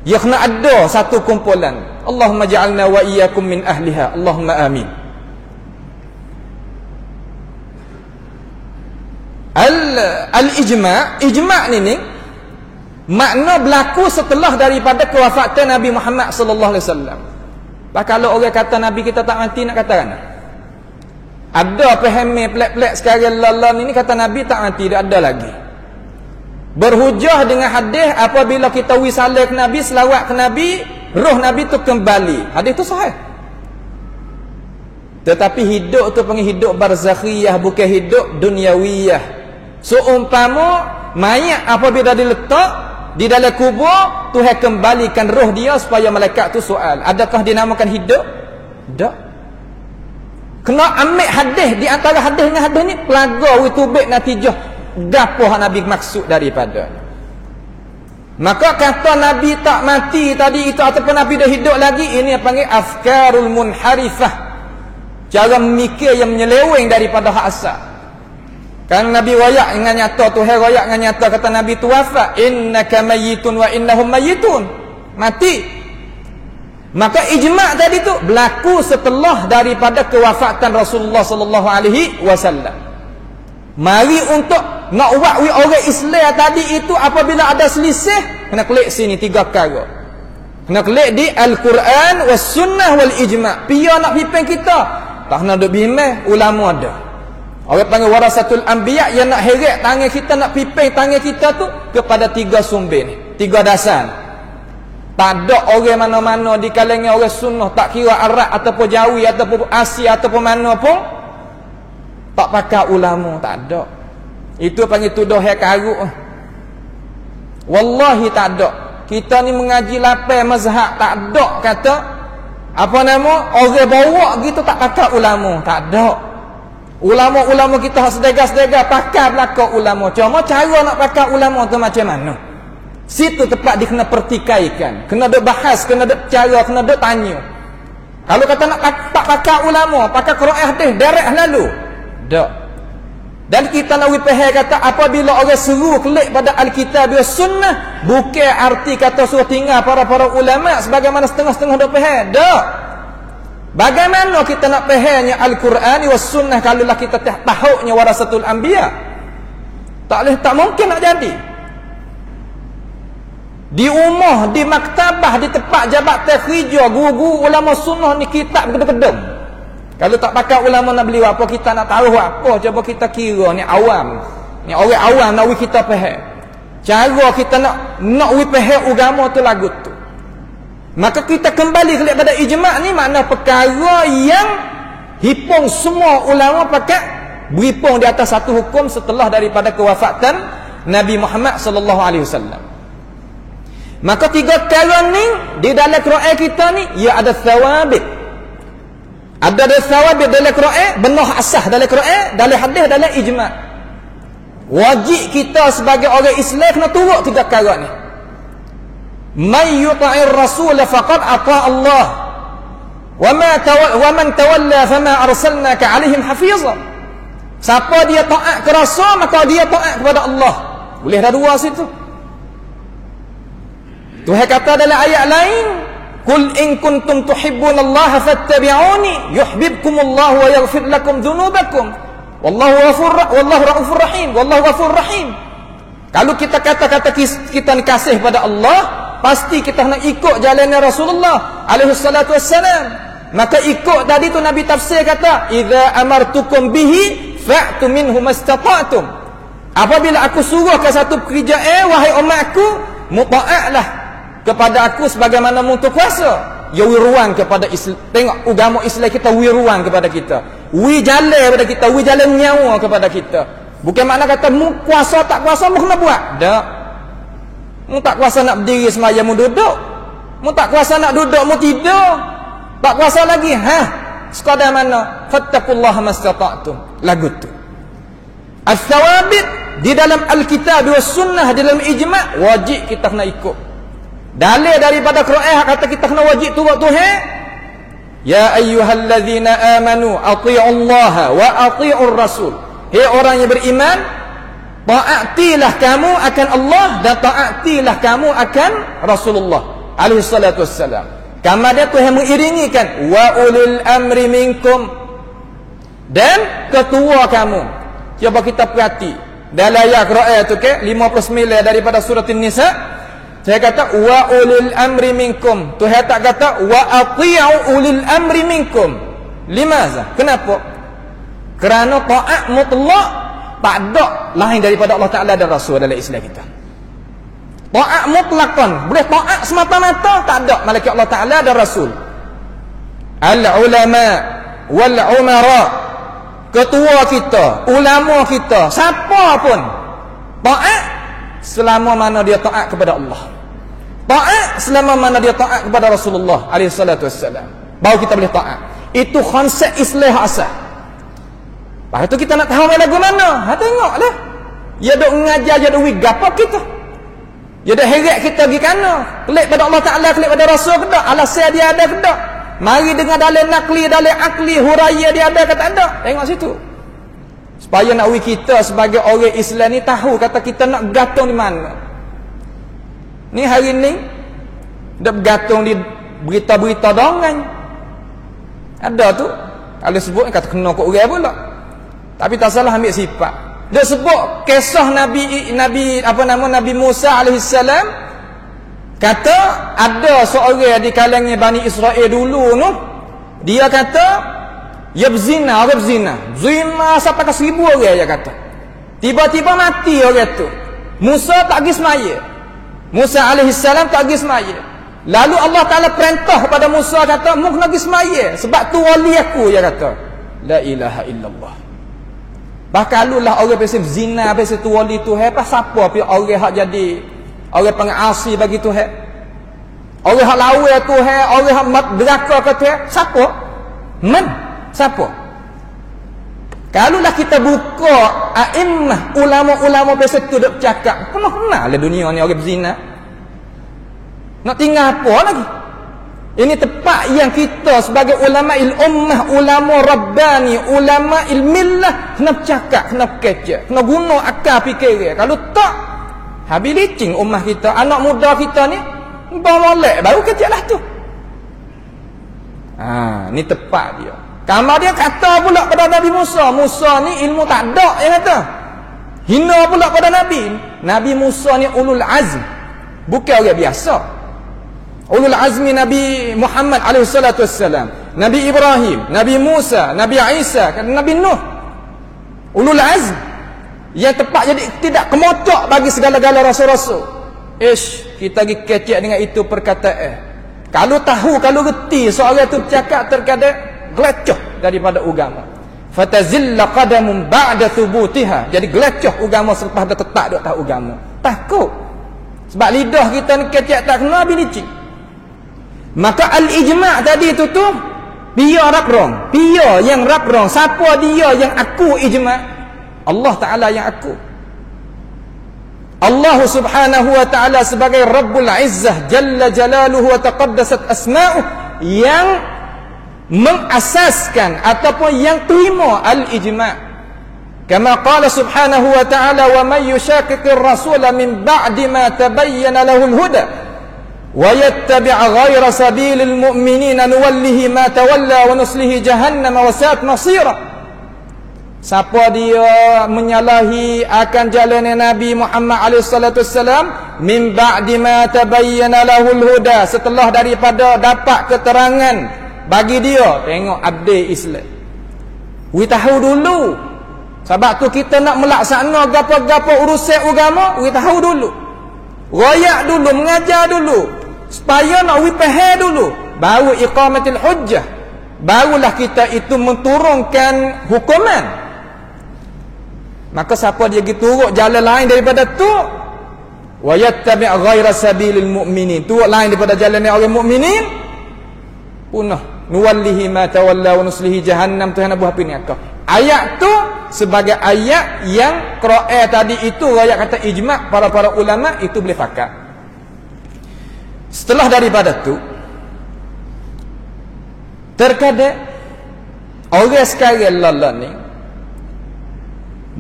Ya kena ada satu kumpulan. Allahumma ja'alna wa iyyakum min ahliha. Allahumma amin. Ijma' ni makna berlaku setelah daripada kewafatan Nabi Muhammad sallallahu alaihi wasallam. Kalau orang kata Nabi kita tak mati, nak kata kan? Ada pahami pelik-pelik sekarang lalam ini kata Nabi tak mati, dia ada lagi. Berhujah dengan hadis apabila kita wisalah ke Nabi, selawat ke Nabi, roh Nabi tu kembali. Hadis tu sahih. Tetapi hidup tu panggil hidup barzakhiyah, bukan hidup duniawiyah. Seumpama mayat apabila diletak di dalam kubur, Tuhan kembalikan roh dia supaya malaikat tu soal, adakah dinamakan hidup? Tak. Kena ambil hadis, di antara hadis dengan hadis ni pelaga witubik natijah gapo Nabi maksud daripada. Maka kata Nabi tak mati tadi itu ataupun Nabi dah hidup lagi, ini yang panggil afkarul munharifah, cara memikir yang menyeleweng daripada hak asal. Kan Nabi royak dengan nyata, Tuhan royak dengan nyata, kata Nabi tu wafat, innaka mayyitun wa innahum mayyitun, mati. Maka ijma' tadi tu berlaku setelah daripada kewafatan Rasulullah sallallahu alaihi wasallam. Mari untuk nak wakwi orang Islam tadi itu apabila ada selisih, kena klik sini 3 perkara. Kena klik di Al-Quran was sunnah wal ijma'. Pia nak pimpin kita, tak nak duk bimbang, ulama ada. Orang panggil warasatul anbiya, yang nak heret tangan kita, nak pimpin tangan kita tu kepada 3 sumber ni, 3 dasar. Tak ada orang mana-mana di kalangan orang sunnah, tak kira Arab ataupun Jawi ataupun Asia ataupun mana pun, tak pakai ulama, tak ada. Itu panggil tuduh yang karuk. Wallahi tak ada. Kita ni mengaji lapai mazhab, tak ada kata apa nama orang bawa gitu tak pakai ulama, tak ada. Ulama-ulama kita sedega-sedega pakai belakang ulama. Cuma cara nak pakai ulama tu macam mana? Situ tempat dia kena pertikaikan, kena duk bahas, kena duk cara, kena duk tanya. Kalau kata nak tak pakai ulama, pakai Quran hadis direct lalu. Tak. Dan kita nak faham kata apabila orang seru klik pada Alkitab dan Sunnah, bukan arti kata suruh tinggal para ulama sebagaimana setengah-setengah duk faham. Tak. Bagaimana kita nak fahamnya Al-Quran dan Sunnah kalau lah kita tahunya warasatul anbiya? Tak mungkin nak jadi. Di rumah, di maktabah, di tempat jabatan kerja, guru-guru ulama sunnah ni kitab kedem-kedem. Kalau tak pakai ulama nak beli apa, kita nak tahu apa, cuba kita kira ni awam. Ni orang awam nak kita faham. Cara kita nak faham agama tu lagu tu. Maka kita kembali kepada ijma' ni, makna perkara yang hipung semua ulama pakai berhipung di atas satu hukum setelah daripada kewafatan Nabi Muhammad sallallahu alaihi wasallam. Maka 3 perkara ni di dalam Quran kita ni, ia ada thawabit. Ada thawabit dalam Quran, benar asah dalam Quran, dalam hadis, dalam ijma'. Wajib kita sebagai orang Islam kena turut tiga perkara ni. May yuta'ir rasul faqad ata Allah. Wa man tawalla fama arsalnaka 'alaihim hafiza. Siapa dia taat ke rasul, maka dia taat kepada Allah. Boleh dah dua situ. Tuhan kata dalam ayat lain, "Qul in kuntum tuhibbunallaha fattabi'uni yuhibbukumullahu wa yaghfir lakum dhunubakum. Wallahu raufur rahim. Wallahu ghafurur rahim." Kalau kita kata-kata kita ni kasih pada Allah, pasti kita nak ikut jalannya Rasulullah alaihi salatu wassalam. Maka ikut tadi tu Nabi tafsir kata, "Idza amartukum bihi fa'tu minhu mastata'tum." Apabila aku suruh ke satu pekerjaan, wahai umatku, muta'atlah kepada aku sebagaimana mutu kuasa. Ya wiruan kepada Islam. Tengok agama Islam kita wiruan kepada kita. Wi jalan kepada kita, wi jalan nyawa kepada kita. Bukan makna kata mu kuasa tak kuasa mu kena buat. Tak. Mu tak kuasa nak berdiri semaya mu duduk. Mu tak kuasa nak duduk mu tidur. Tak kuasa lagi. Sekadar mana? Fattaqullaha mastata'tum. Lagu tu. Al-thawabit di dalam Al-Kitab wa Sunnah, di dalam ijma', wajib kita kena ikut. Dalil daripada Quran kata kita kena wajib turut Tuhan. Ya ayyuhallazina amanu athi'ullaha wa athi'ur rasul. Hei orang yang beriman, taatilah kamu akan Allah dan taatilah kamu akan Rasulullah alaihi salatu wassalam. Kamar dia Tuhan mengiringikan wa ulil amri minkum, dan ketua kamu. Cuba kita perhati dalam ayat Quran tu ke 59 daripada surah An-Nisa, saya kata wa ulil amri minkum. Tuhan tak kata wa ati'u ulil amri minkum. Limaza? Kenapa? Kerana taat mutlak tak ada lain daripada Allah Taala dan Rasul dalam Islam kita. Taat mutlakkan, boleh taat semata-mata, tak ada malaikat Allah Taala dan Rasul. Al-ulama wal umara, ketua kita, ulama kita, siapa pun taat selama mana dia taat kepada Allah. Taat selama mana dia taat kepada Rasulullah alaihi salatu wassalam. Baru kita boleh taat. Itu konsep Islam asal. Lepas tu kita nak tahu main lagu mana? Tengoklah. Ya dok ngajar, ya dok gapo kita. Ya dah heret kita pergi kana. Kelik pada Allah Ta'ala, kelik pada Rasul ke tak? Alasan dia ada ke tak? Mari dengan dalil nakli, dalil akli, huraya dia ada ke tak ada? Tengok situ. Supaya nak kita sebagai orang Islam ni tahu kata kita nak bergantung di mana. Ni hari ni dah bergantung di berita-berita dongan. Ada tu. Kalau sebut kata kena kok orang pula. Tapi tak salah ambil sifat. Dia sebut kisah Nabi Musa alaihissalam, kata ada seorang di kalangan Bani Israel dulu tu, dia kata ya berzina, orang berzina sampai ke 1000 orang, dia kata. Tiba-tiba mati orang tu. Musa tak pergi semaya. Musa alaihissalam tak pergi semaya. Lalu Allah Taala perintah kepada Musa, kata mu kena pergi semaya sebab tu wali aku, dia kata. La ilaha illallah. Bahkan alulah orang pasal zina, pasal tu wali Tuhan, apa siapa pi orang hak jadi orang pengasi bagi Tuhan, orang hak lawan Tuhan, orang hak deraka ke Tuhan, siapa? Siapa? Kalulah kita buka a'immah, ulama-ulama pasal tu dak bercakap, kena dunia ni orang berzina. Nak tinggal apa lagi? Ini tempat yang kita sebagai ulama ummah, ulama rabbani, ulama millah kena bercakap, kena kecek, kena guna akal fikir. Kalau tak, habis licin ummah kita, anak muda kita ni molek baru keceklah tu. Ni tempat dia. Kamar dia kata pula pada Nabi Musa, Musa ni ilmu tak ada, dia kata. Hina pula pada Nabi. Nabi Musa ni ulul azm, bukan orang biasa. Ulul azmi Nabi Muhammad alaihi salatu wassalam, Nabi Ibrahim, Nabi Musa, Nabi Isa, Nabi Nuh. Ulul azm yang tepat jadi tidak kemocok bagi segala-gala rasul-rasul. Kita pergi kecek dengan itu perkataan. Kalau tahu, kalau reti seorang itu bercakap, terkadang gelecoh daripada agama. Fatazilla qadamun ba'da thubutiha. Jadi gelecoh agama selepas dah tetap dak tahu agama. Takut. Sebab lidah kita ni kecek tak kena bilicik. Maka al-ijma' tadi tu dia rakrong. Dia yang rakrong. Siapa dia yang aku ijma'? Allah Ta'ala yang aku. Allah Subhanahu wa ta'ala sebagai Rabbul Izzah Jalla Jalaluhu wa taqaddasat asma'uh, yang mengasaskan ataupun yang terima al-ijma'. Kama qala subhanahu wa ta'ala, wa man yushaqiqir rasula min ba'di ma tabayyana lahul huda wa yattabi' ghayra sabilil mu'minina nuwallihi ma tawalla wa nuslihi jahannam wa sa'at masira. Siapa dia menyalahi akan jalan Nabi Muhammad alaihi salatu wassalam min ba'di ma tabayyana lahul huda, setelah daripada dapat keterangan bagi dia, tengok update Islam. We tahu dulu. Sebab tu kita nak melaksana gapo-gapo urusan agama, we tahu dulu. Royak dulu, mengajar dulu. Supaya nak we faham dulu. Baru iqamatil hujjah. Barulah kita itu menturunkan hukuman. Maka siapa dia pergi turut jalan lain daripada tu, wa yattabi' ghaira sabilil mu'minin, turut lain daripada jalan orang mukminin, punah. Nuwallihi ma tawalla wa nuslihi jahannam. Tuhan Abu Hafid ni akak. Ayat tu sebagai ayat yang Quran tadi itu ayat kata ijma' para ulama itu boleh pakat. Setelah daripada tu, terkadang orang sekarang lala ni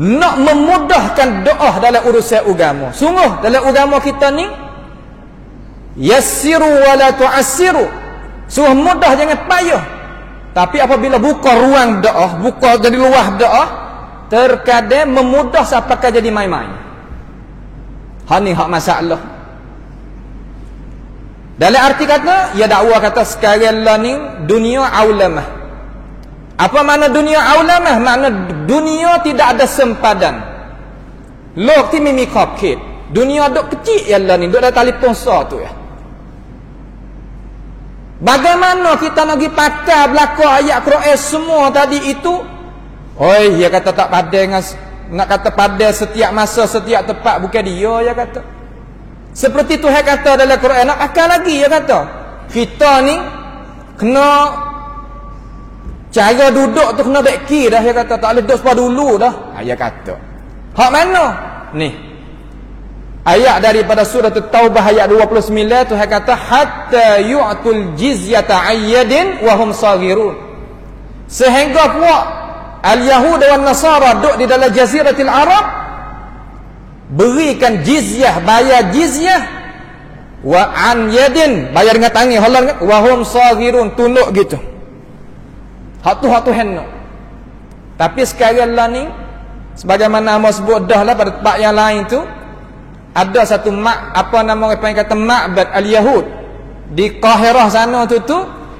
nak memudahkan doa dalam urusan agama. Sungguh dalam agama kita ni yassiru wa la tu'assiru. Suruh mudah, jangan payah. Tapi apabila buka ruang doa, buka jadi luah doa, terkadang memudah sampaikan jadi main-main. Ni hak masalah. Dalam arti kata, ya dakwah kata sekarang lah ni dunia aulamah. Apa makna dunia aulamah? Makna dunia tidak ada sempadan. Lok ti mimi cupcake. Dunia dok kecil ya lah ni, dok ada telefon sah tu ya. Bagaimana kita nak pergi pakai belakang ayat Quran semua tadi itu? Oi, dia kata tak pada nak kata pada setiap masa, setiap tempat, bukan dia ya kata. Seperti Tuhan kata dalam Quran, nak pakai lagi ya kata. Kita ni kena cara duduk tu kena beki dah ya kata, tak boleh duduk sepa dulu dah. Ya kata. Hak mana? Ni. Ayat daripada surah At-Taubah ayat 29, Tuhan kata hatta yu'tul jizyata ayyadin wa hum saghirun. Sehingga puak al-Yahud dan Nasara duduk di dalam jaziratil Arab berikan jizyah, bayar jizyah wa an yadin, bayar dengan tangan halang wa hum saghirun, tunduk gitu. Hak tu hendak. Tapi sekarang lah ni sebagaimana Amos sebut dah lah pada tempat yang lain tu, ada satu apa nama orang panggil kata ma'bad al-Yahud di Qahirah sana tu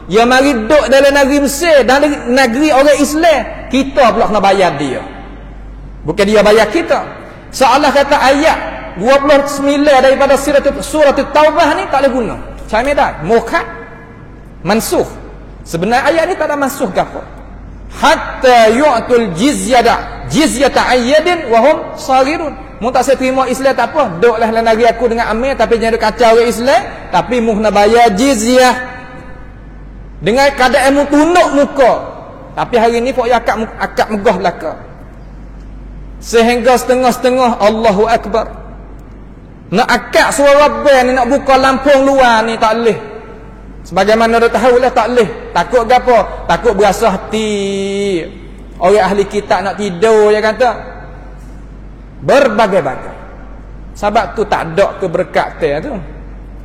dia mari duduk dalam negeri Mesir, dalam negeri orang Islam, kita pula kena bayar dia, bukan dia bayar kita. Seolah kata ayat 29 daripada surah Taubah ni tak boleh guna. Macam dah mukhad mansukh. Sebenarnya ayat ni tak ada mansukh ke apa. Hatta yu'tul jizyata ayyadin wa hum saghirun. Mu tak saya terima Islam tak apa, duduklah dalam negeri aku dengan amir, tapi jangan duk kacau orang Islam, tapi mu kena bayar jizyah dengan keadaan mu tunduk muka. Tapi hari ni pok akak megah belaka, sehingga setengah-setengah Allahu Akbar nak akak suara band ni, nak buka lampung luar ni tak boleh. Sebagaimana dah tahu lah tak boleh. Takut gapo? Takut berasa hati orang ahli kitab nak tidur ya kata. Berbagai-bagai sebab tu tak ada keberkatan tu.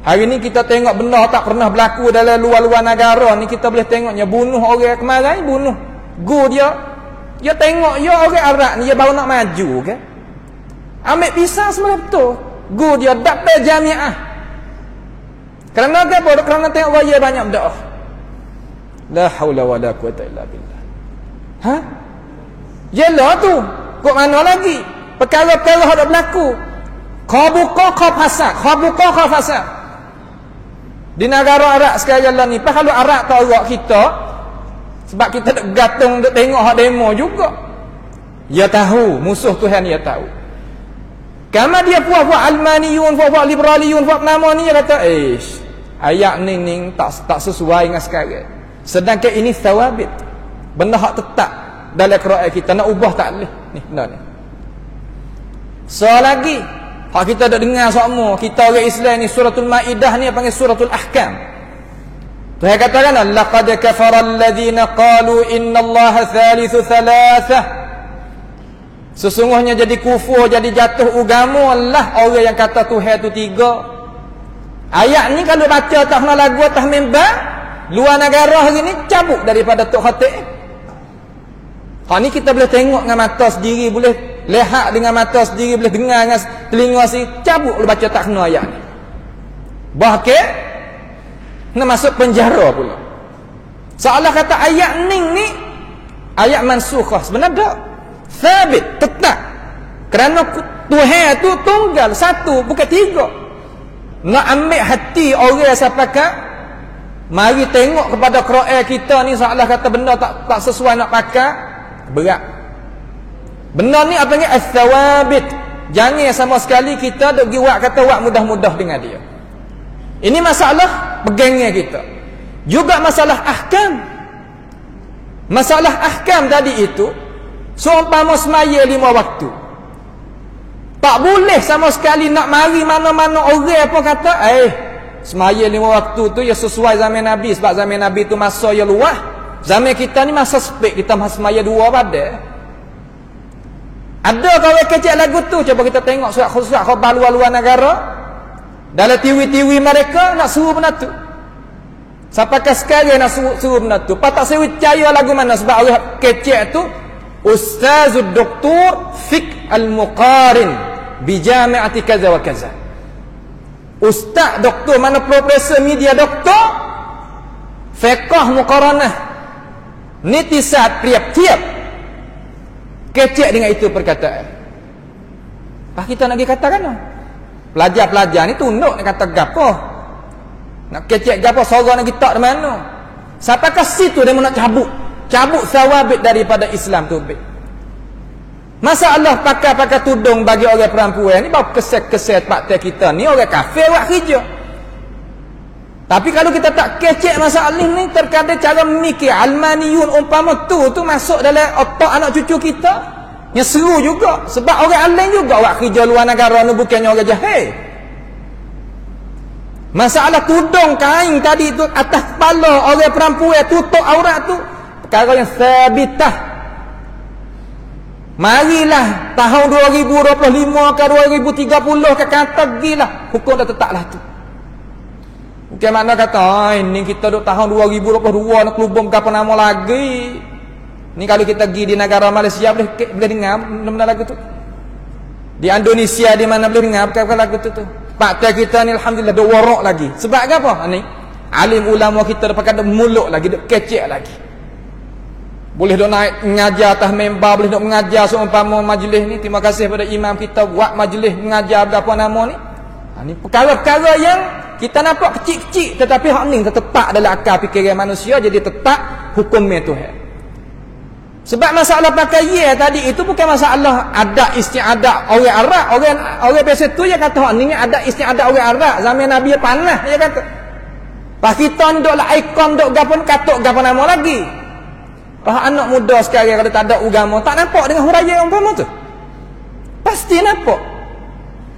Hari ni kita tengok benda tak pernah berlaku dalam luar-luar negara ni, kita boleh tengoknya bunuh orang kemarin, bunuh go dia tengok ya orang Arab ni dia baru nak maju kan, ambil pisang semua betul go dia dapat jamiah. Kerana apa? Kerana tengok raya banyak berdoa. La haula wala quwata illa billah. Jelah tu kok mana lagi perkara-perkara yang berlaku. Kau buka kau fasad. Di negara Arab sekarang lah ni, kalau Arab tak Arab kita, sebab kita duk gantung duk tengok hak demo juga. Dia tahu musuh Tuhan, dia tahu. Kama dia puak-puak almaniyun, puak-puak liberaliyun, puak nama ni dia kata, ayat ni tak sesuai dengan sekarang. Sedangkan ini thawabit, benda hak tetap dalam Quran kita, nak ubah tak boleh. Ni benda ni. So lagi Hak kita dah dengar semua. Kita orang Islam ni suratul Maidah ni panggil suratul Ahkam. Tuhan katakan laqad kafara alladhina qalu innallaha thalithu thalathah. Sesungguhnya jadi kufur, jadi jatuh agama lah orang yang kata Tuhan tu tiga. Ayat ni kalau baca atas lagu atas mimbar luar negara hari ni cabut daripada Tok Khatib. Hak ni kita boleh tengok dengan mata sendiri, boleh lihat dengan mata sendiri, boleh dengar dengan telinga sendiri, cabut boleh baca tak kena ayat ni. Bahkan nak masuk penjara pula. Seolah kata ayat ni ayat mansukhah. Sebenarnya tak. Sabit, tetap. Kerana Tuhan tu tunggal, satu, bukan tiga. Nak ambil hati orang siapakah mari tengok kepada Quran kita ni seolah kata benda tak sesuai nak pakai, berat. Benda ni apa ni? As-sawabit. Jangan sama sekali kita duk buat kata buat mudah-mudah dengan dia. Ini masalah pegangnya kita. Juga masalah ahkam. Masalah ahkam tadi itu seumpama semaya 5 waktu. Tak boleh sama sekali nak mari mana-mana orang apa kata, semaya 5 waktu tu ya sesuai zaman Nabi. Sebab zaman Nabi tu masa yang luas. Zaman kita ni masa sepik, kita semaya 2 pada. Ada kawan kecil lagu tu, cuba kita tengok surat khabar luar-luar negara. Dalam TV-TV mereka nak suruh benda tu. Sampaikan sekarang nak suruh benda tu. Patut saya percaya lagu mana. Sebab orang kecil tu Ustazul Doktor Fiqh Al-Muqarin Bijami'ati kaza wa kaza. Ustaz doktor, mana profesor media doktor fiqh muqaranah, nitisat tiap-tiap kecek dengan itu perkataan. Pak kita nak katakan pelajar-pelajar ni tunduk nak kata gapo, nak kecek gapo, sorang nak kita di mana. Siapa ke situ dia nak cabut sawabit daripada Islam tu. Masalah pakai tudung bagi orang perempuan ni baru keset-keset pakte kita ni orang kafir buat kerja. Tapi kalau kita tak kecek masalah ni, terkadang cara mikir almaniyun umpama tu masuk dalam otak anak cucu kita, yang seru juga. Sebab orang alim juga buat kerja luar negara ni, bukannya orang jahil. Masalah tudung kain tadi tu atas kepala orang perempuan tutup aurat tu perkara yang sabitah. Marilah tahun 2025 ke 2030 ke kata gilah hukum dah tetaplah tu. Bukan mana kata ini kita duk tahun 2022 nak kelubung apa nama lagi. Ni kalau kita pergi di negara Malaysia boleh dengar benda lagu tu. Di Indonesia di mana boleh dengar apa lagu tu. Pakta kita ni alhamdulillah duk warak lagi. Sebab apa? Ni alim ulama kita dah pakai muluk lagi, duk kecek lagi. Boleh dok naik mengajar atas member, boleh dok mengajar seumpama majlis ni. Terima kasih pada imam kita buat majlis mengajar apa nama ni. Ni perkara-perkara yang kita nampak kecil-kecil tetapi hak ni tetap dalam akal fikiran manusia, jadi tetap hukumnya Tuhan. Sebab masalah pakai ye tadi itu bukan masalah ada istiadat orang Arab, orang biasa tu yang kata hak ni ada istiadat orang Arab zaman Nabi panah dia kata. Pas kita ni dok lah ikon dok gapo katok gapo nama lagi. Anak muda sekarang kalau tak ada agama tak nampak dengan huraian umpama tu. Pasti nampak.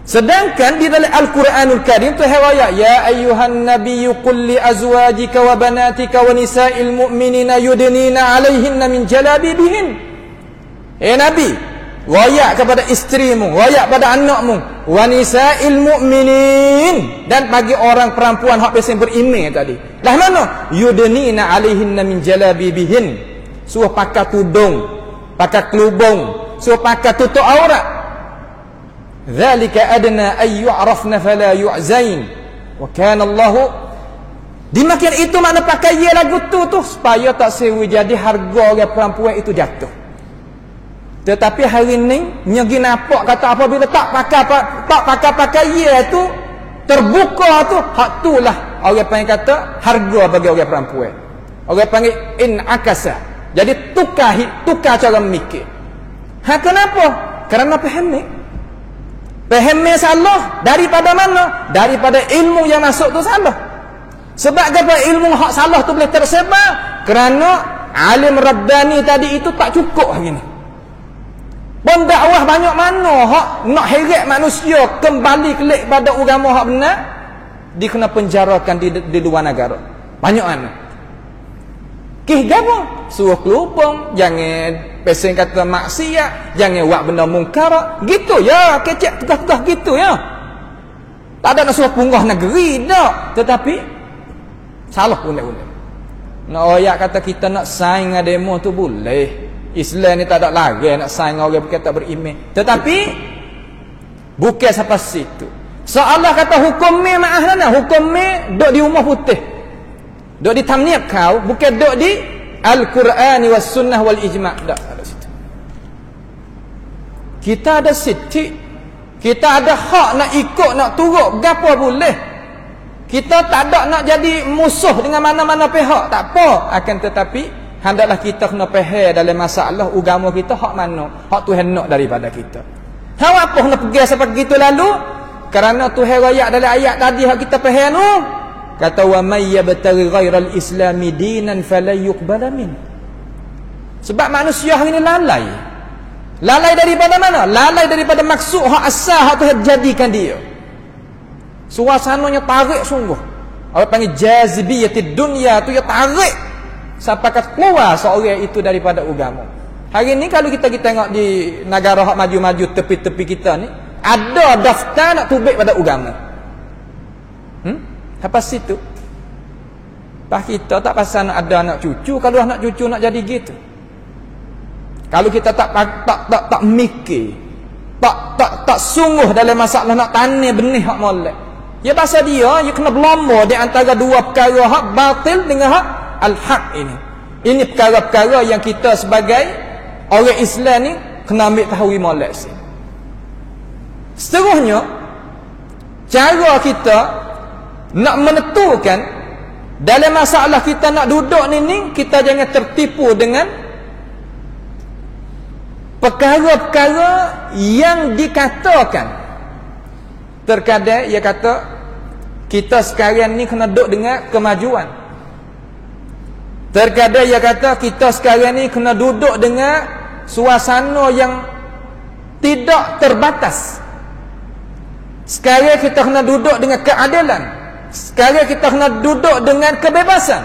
Sedangkan di dalam Al-Quranul Karim tu riwayat ya ayyuhan nabiyyu qul li azwajika wa banatika wa nisa'il mu'minina yudnina 'alaihinna min jalabibihin. Nabi, royak kepada isterimu, royak pada anakmu, wa nisa'il mu'minin, dan bagi orang perempuan hak biasa beriman tadi. Lah mana? Yudnina 'alaihinna min jalabibihin. Suruh pakai tudung, pakai kelubung, suruh pakai tutup aurat. Dzalika adna ay yu'rafna fala yu'zain. Wa kana Allah. Dimakan itu makna pakai ye lagu tu supaya tak sewi jadi harga orang perempuan itu jatuh. Tetapi hari ni nyegi nampak kata apabila tak pakai ye tu terbuka tu, hak tulah orang panggil kata harga bagi orang perempuan. Orang panggil in akasa. Jadi tukar cara mikir. Kenapa? Kerana Faham salah daripada mana? Daripada ilmu yang masuk tu salah. Sebab apa ilmu hak salah tu boleh tersebar? Kerana alim Rabbani tadi itu tak cukup hari ni. Pun dakwah banyak mana hak nak heret manusia kembali kelik pada agama hak benar, dia kena penjarakan di luar negara. Banyak mana. Kih gapo? Suruh kelupang, jangan pesen kata maksiat, jangan buat benda mungkar. Gitu ya, kecek tegah-tegah gitu ya. Tak ada nak suruh punggah negeri dak, tetapi salah undang-undang. Nak oyak kata kita nak saing dengan demo tu boleh. Islam ni tak ada lagi nak saing orang berkata beriman. Tetapi bukan sampai situ. Seolah kata hukum ni maaf mana? Hukum ni duk di rumah putih. Duk di tamniab kau, bukan duk di Al-Quran was sunnah wal ijma'. Tak ada situ. Kita ada siti. Kita ada hak nak ikut, nak turut, gapo boleh. Kita tak ada nak jadi musuh dengan mana-mana pihak, tak apa. Akan tetapi hendaklah kita kena faham dalam masalah agama kita hak mana, hak Tuhan nak daripada kita. Hak apa nak pergi sampai begitu lalu? Kerana Tuhan royak dalam ayat tadi hak kita faham tu. Kata wa may yabtaghi ghairal islami dinan falan yuqbala min. Sebab manusia hari ini lalai. Lalai daripada mana? Lalai daripada maksud hak asal hak Tuhan jadikan dia. Suasananya tarik sungguh. Orang panggil jazibiyatid dunya tu ya tarik sampai keluar seorang itu daripada agama. Hari ni kalau kita tengok di negara hak maju-maju tepi-tepi kita ni, ada daftar nak tubik pada agama. Apa situ? Pas kita tak pasal nak ada anak cucu, kalau anak cucu nak jadi gitu. Kalau kita tak mikir, tak sungguh dalam masalah nak tanam benih hak molek. Ya pasal dia kena berlomba di antara dua perkara hak batil dengan hak al-haq ini. Ini perkara-perkara yang kita sebagai orang Islam ni kena ambil tahu molek sih. Seterusnya, cara kita nak menentukan dalam masalah kita nak duduk ni kita jangan tertipu dengan perkara-perkara yang dikatakan. Terkadang ia kata kita sekarang ni kena duduk dengan kemajuan. Terkadang ia kata kita sekarang ni kena duduk dengan suasana yang tidak terbatas. Sekarang kita kena duduk dengan keadilan. Sekarang kita kena duduk dengan kebebasan.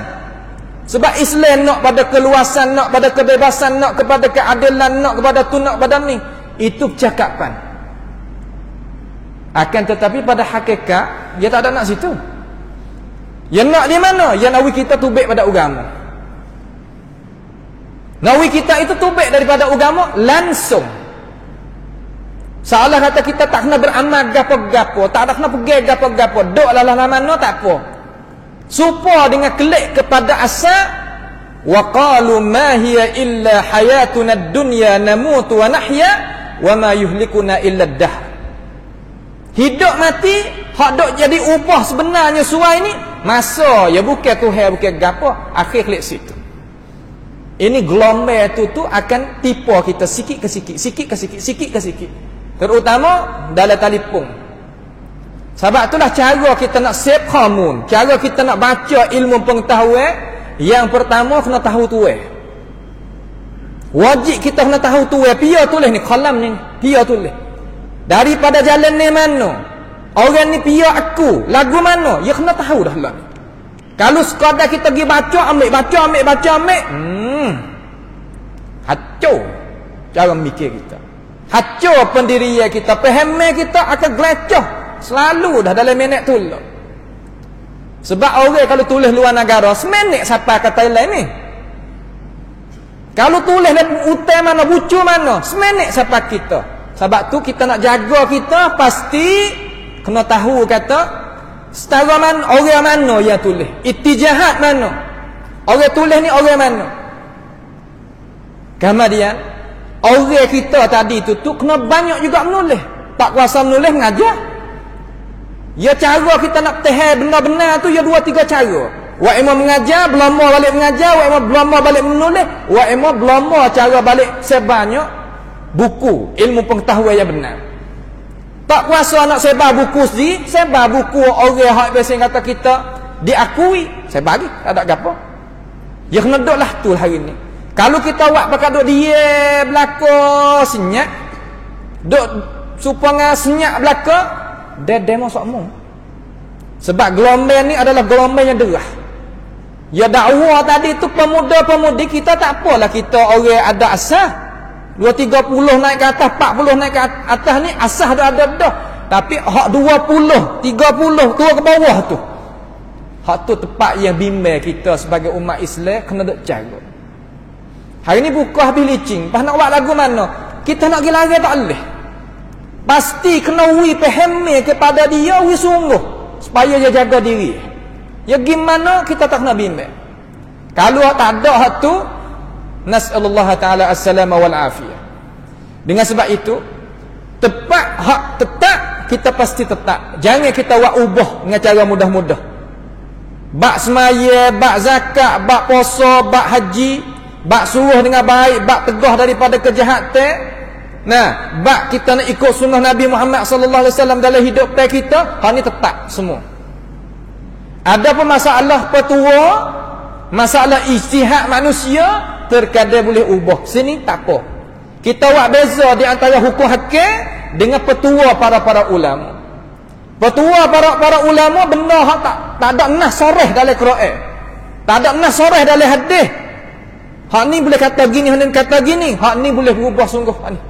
Sebab Islam nak pada keluasan, nak pada kebebasan, nak kepada keadilan, nak kepada tu, nak pada ni. Itu percakapan. Akan tetapi pada hakikat dia tak ada nak situ. Yang nak di mana? Yang nawi kita tubik pada agama. Nawi kita itu tubik daripada agama langsung. Seolah kata kita tak kena beramal gapo-gapo, tak ada kena pergi gapo-gapo, duk lalah mana tak apa. Supaya dengan klik kepada asal wa qalu ma hiya illa hayatuna ad-dunya namutu wa nahya wa ma yuhlikuna illa ad-dahr. Hidup mati hak duk jadi upah sebenarnya suai ni masa ya bukan Tuhan bukan gapo, akhir klik situ. Ini gelombang tu akan tipu kita sikit ke sikit, sikit ke sikit, sikit ke sikit. Terutama dalam telefon. Sebab itulah cara kita nak save kamun, cara kita nak baca ilmu pengetahuan, yang pertama kena tahu tuai. Wajib kita kena tahu tuai. Pia tulis ni, kalam ni, pia tulis. Daripada jalan ni mana? Orang ni pia aku, lagu mana? Ya kena tahu dah lah. Kalau sekadar kita pergi baca, ambil. Hancur cara mikir kita. Hancur pendirian kita, pahaman kita akan gelecah selalu dah dalam minit tu lah. Sebab orang kalau tulis luar negara seminit sampai ke Thailand ni. Kalau tulis dalam hutan mana, bucu mana, seminit sampai kita. Sebab tu kita nak jaga kita pasti kena tahu kata setara mana, orang mana yang tulis, ittijahat mana, orang tulis ni orang mana. Kemudian orang kita tadi tu kena banyak juga menulis. Tak kuasa menulis, mengajar. Ya cara kita nak tahan benar-benar tu ya 2-3 cara. Wa imam mengajar, belama balik mengajar, wa imam belama balik menulis, wa imam belama cara balik sebanyak buku ilmu pengetahuan yang benar. Tak kuasa nak sebar buku sendiri, sebar buku orang hak biasa kata kita diakui, sebar lagi, tak ada apa. Ya kena duduklah tu hari ni. Kalau kita buat pakai duduk dia belakang senyap, Duk supaya senyap belaka, dia demo sokmu. Sebab gelombang ni adalah gelombang yang derah. Ya dakwah tadi tu pemuda-pemudi kita tak apalah kita orang ada asah. 2-30 naik ke atas, 40 naik ke atas ni asah ada dah. Tapi hak 20, 30 turun ke bawah tu. Hak tu tempat yang bimbang kita sebagai umat Islam kena duk jaga. Hari ni buka habis licin, pas nak buat lagu mana? Kita nak pergi lari tak boleh. Pasti kena wi pahami kepada dia, wi sungguh supaya dia jaga diri. Ya gimana kita tak kena bimbang. Kalau tak ada hak tu, nas'alullah ta'ala as-salama wal afiyah. Dengan sebab itu, tepat hak tetap, kita pasti tetap. Jangan kita buat ubah dengan cara mudah-mudah. Bak semaya, bak zakat, bak puasa, bak haji, bak suruh dengan baik, bak tegah daripada kejahatan. Nah, bak kita nak ikut sunnah Nabi Muhammad sallallahu alaihi wasallam dalam hidup kita, hak ni tetap semua. Ada pun masalah petua, masalah ijtihad manusia, terkadang boleh ubah. Sini tak apa. Kita buat beza di antara hukum hakim dengan petua para ulama. Petua para ulama benda hak tak ada nas soreh dalam Quran. Tak ada nas soreh dalam hadis. Hak ni boleh kata gini, hak ni kata gini. Hak ni boleh berubah sungguh hak ni.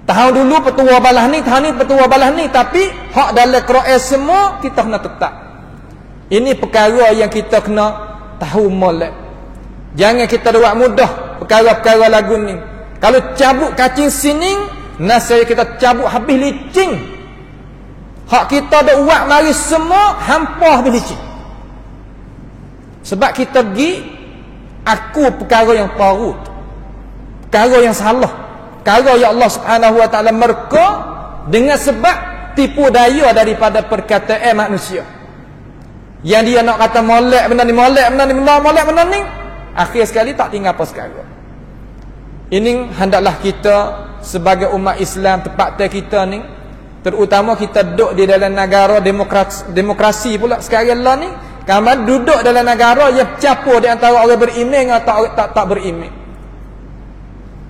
Tahu dulu petua balah ni, tahu ni petua balah ni, tapi hak dalam Quran semua kita kena tetap. Ini perkara yang kita kena tahu molek. Jangan kita buat mudah perkara-perkara lagu ni. Kalau cabut kacing sining, nasihat kita cabut habis licin. Hak kita dah buat mari semua hampa habis licin. Sebab kita pergi aku perkara yang parut, perkara yang salah, perkara yang Allah Subhanahu Wa Taala merka dengan sebab tipu daya daripada perkataan manusia. Yang dia nak kata molek benda ni, molek benda ni, molek benda ni, akhir sekali tak tinggal apa sekarang. Ini hendaklah kita sebagai umat Islam tempat kita ni, terutama kita duduk di dalam negara demokrasi pula sekarang lah ni. Kamu duduk dalam negara yang campur di antara orang beriman atau tak beriman.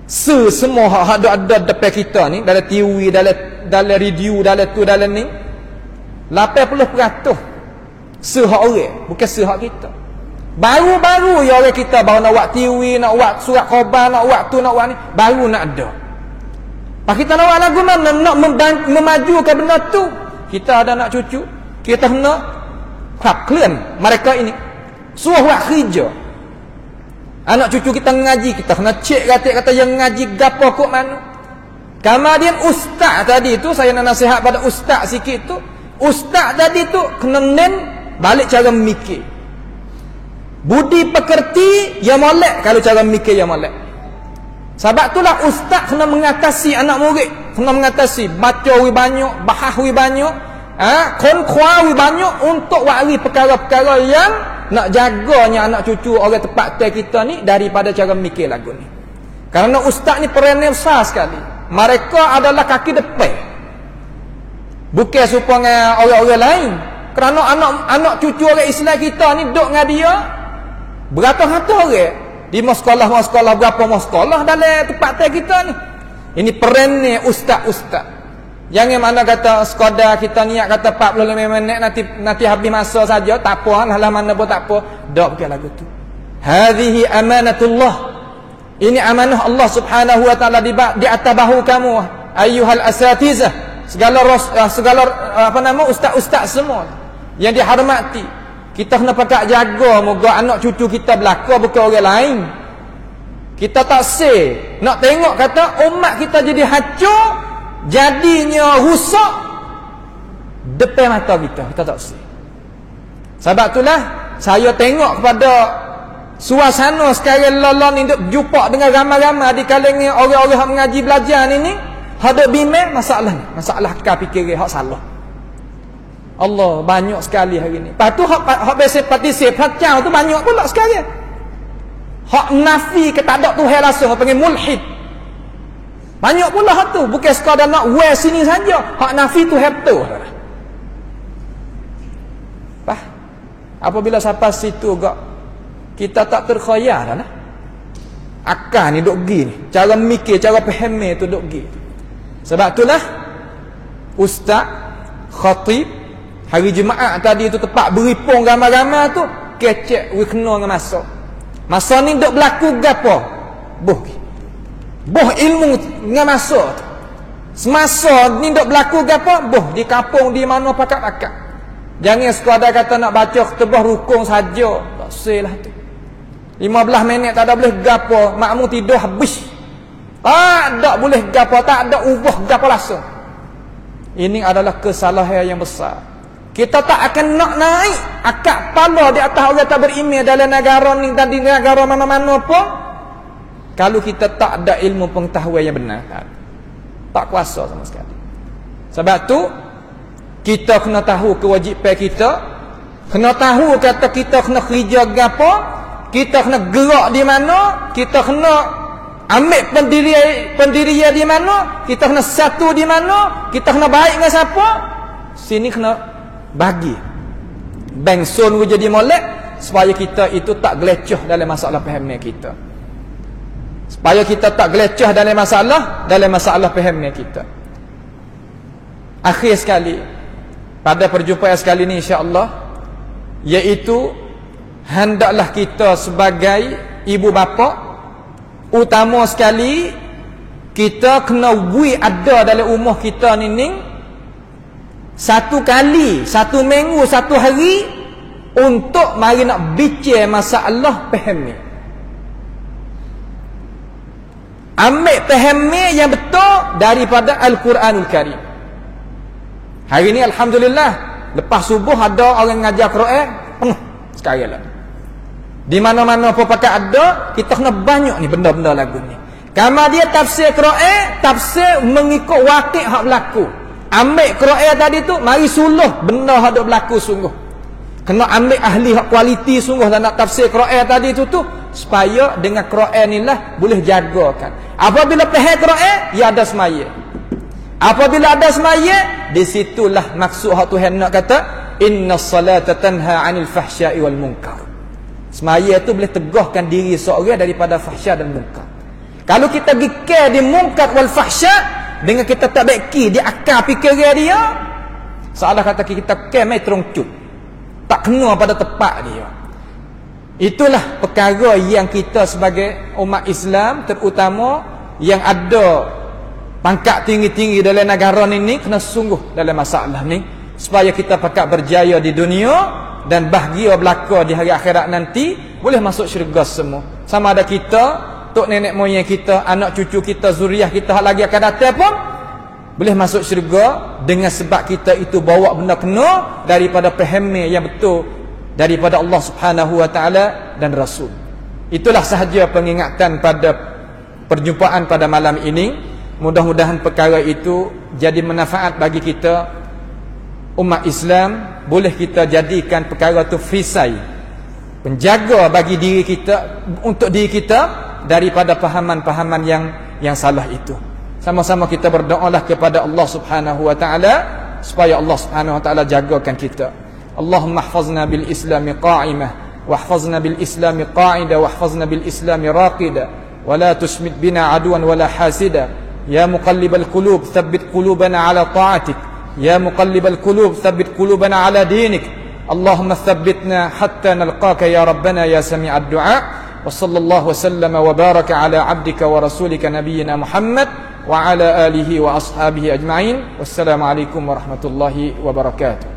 Semua hak ada depan kita ni, dalam TV, dalam radio, dalam tu, dalam ni, 80% sehak orang, bukan sehak kita. Baru-baru ya orang kita baru nak buat TV, nak buat surat khabar, nak buat tu, nak buat ni, baru nak ada. Pak kita nak buat lagu mana, nak memajukan benda tu. Kita ada nak cucu, kita kena clean mereka ini. Suruh buat kerja. Anak cucu kita ngaji, kita kena cek kata yang ngaji gapo kok mana. Kemudian ustaz tadi tu, saya nak nasihat pada ustaz sikit tu. Ustaz tadi tu kena nen balik cara mikir. Budi pekerti yang molek kalau cara mikir yang molek. Sebab itulah ustaz kena mengatasi anak murid, kena mengatasi baca wi banyak, bahas wi banyak, konkhua wi banyak untuk wari perkara-perkara yang nak jaganya anak cucu orang tempat kita ni daripada cara mikir lagu ni. Kerana ustaz ni perannya besar sekali. Mereka adalah kaki depan. Bukan supaya orang-orang lain. Kerana anak cucu orang Islam kita ni duduk dengan dia beratus-ratus orang. Di sekolah berapa sekolah dalam tempat kita ni. Ini perannya ustaz-ustaz. Jangan mana kata sekadar kita niat kata 45 minit nanti habis masa saja, tak apa, halah mana pun tak apa. Dak bukan lagu tu. Hadhihi amanatullah. Ini amanah Allah Subhanahu Wa Taala di atas bahu kamu, ayyuhal asatizah. Segala ustaz-ustaz semua yang dihormati. Kita kena pakai jaga moga anak cucu kita belaka bukan orang lain. Kita tak say nak tengok kata umat kita jadi hancur, jadinya rusak depan mata kita tak say. Sebab itulah saya tengok kepada suasana sekarang lalang ni duk jumpa dengan ramai-ramai di kalangan orang-orang yang mengaji belajar ni hadap bimbang masalah ni, masalah akal fikir hak salah. Allah banyak sekali hari ni. Lepas tu hak biasa partisip hacau tu banyak pula sekarang. Hak nafi ke tak ada Tuhan langsung, hak panggil mulhid. Banyak pula hak tu, bukan sekadar nak wear sini saja. Hak nafi tu hak tu. Bah. Apabila sampai situ gak kita tak terkhayal dah lah. Akal ni duk gi ni. Cara mikir, cara faham tu duk gi. Sebab itulah ustaz, khatib hari Jumaat tadi tu tempat beripung ramai-ramai tu kecek we kena dengan masa ni duk berlaku gapo boh ilmu dengan masa tu. Semasa ni duk berlaku gapo boh di kampung di mana pakak-pakak. Jangan sekadar kata nak baca khutbah rukun saja, tak selah tu. 15 minit tak ada boleh gapo, makmum tidur habis. Tak ada boleh gapo, tak ada ubah gapo langsung. Ini adalah kesalahan yang besar. Kita tak akan nak naik akak kepala di atas orang tak beriman dalam negara ni dan di negara mana-mana pun kalau kita tak ada ilmu pengetahuan yang benar. Tak kuasa sama sekali. Sebab tu kita kena tahu kewajipan kita, kena tahu kata kita kena kerja gapo, kita kena gerak di mana, kita kena ambil pendirian di mana, kita kena satu di mana, kita kena baik dengan siapa. Sini kena bagi bangsun jadi molek supaya kita itu tak geleceh dalam masalah fahaman kita. Supaya kita tak geleceh dalam masalah fahaman kita. Akhir sekali pada perjumpaan sekali ini insya-Allah, iaitu hendaklah kita sebagai ibu bapa, utama sekali kita kena bui ada dalam rumah kita ni satu kali, satu minggu, satu hari untuk mari nak bincang masalah faham. Ambil faham yang betul daripada Al-Quranul Karim. Hari ni alhamdulillah lepas subuh ada orang ngajar Quran penuh sekali lah. Di mana-mana apa pakai ada, kita kena banyak ni benda-benda lagu ni. Kamar dia tafsir Quran, tafsir mengikut wakil hak berlaku. Ambil Quran tadi tu, mari suluh benda hak berlaku sungguh. Kena ambil ahli hak kualiti sungguh dan nak tafsir Quran tadi tu supaya dengan Quran inilah boleh jagakan. Apabila faham Quran, ya ada semaya. Apabila ada semaya, di situlah maksud hak Tuhan nak kata innas salata tanha 'anil fahsya'i wal munkar. Semaya tu boleh tegahkan diri seorang daripada fahsya dan munkar. Kalau kita gikir di munkar wal fahsya dengan kita tak baiki di akal fikiran dia, seolah kata kita kemai terungcut, tak kena pada tepat dia. Itulah perkara yang kita sebagai umat Islam, terutama yang ada pangkat tinggi-tinggi dalam negara ini, kena sungguh dalam masalah ni supaya kita pakat berjaya di dunia dan bahagia belaka di hari akhirat nanti, boleh masuk syurga semua. Sama ada kita, tok nenek moyang kita, anak cucu kita, zuriah kita lagi akan datang pun boleh masuk syurga dengan sebab kita itu bawa benda kena daripada pahami yang betul daripada Allah Subhanahu wa taala dan Rasul. Itulah sahaja pengingatan pada perjumpaan pada malam ini. Mudah-mudahan perkara itu jadi manfaat bagi kita umat Islam. Boleh kita jadikan perkara itu fisai, penjaga bagi diri kita, untuk diri kita daripada pahaman-pahaman yang salah itu. Sama-sama kita berdoalah kepada Allah Subhanahu wa taala supaya Allah Subhanahu wa taala jagakan kita. Allahumma ihfazna bil islami qa'imah wahfazna bil islami qa'ida wahfazna bil islami raqida wa la tusmit bina aduwan wala hasida. Ya muqallibal qulub thabbit qulubana ala ta'atik. Ya muqallibal qulub thabbit qulubana ala dinik. Allahumma thabbitna hatta nalqaka ya rabbana ya sami'ad du'a. Wa sallallahu wa sallama wa baraka ala abdika wa rasulika nabiyyina Muhammad wa ala alihi wa ashabihi ajma'in. Wassalamu alaikum warahmatullahi wabarakatuh.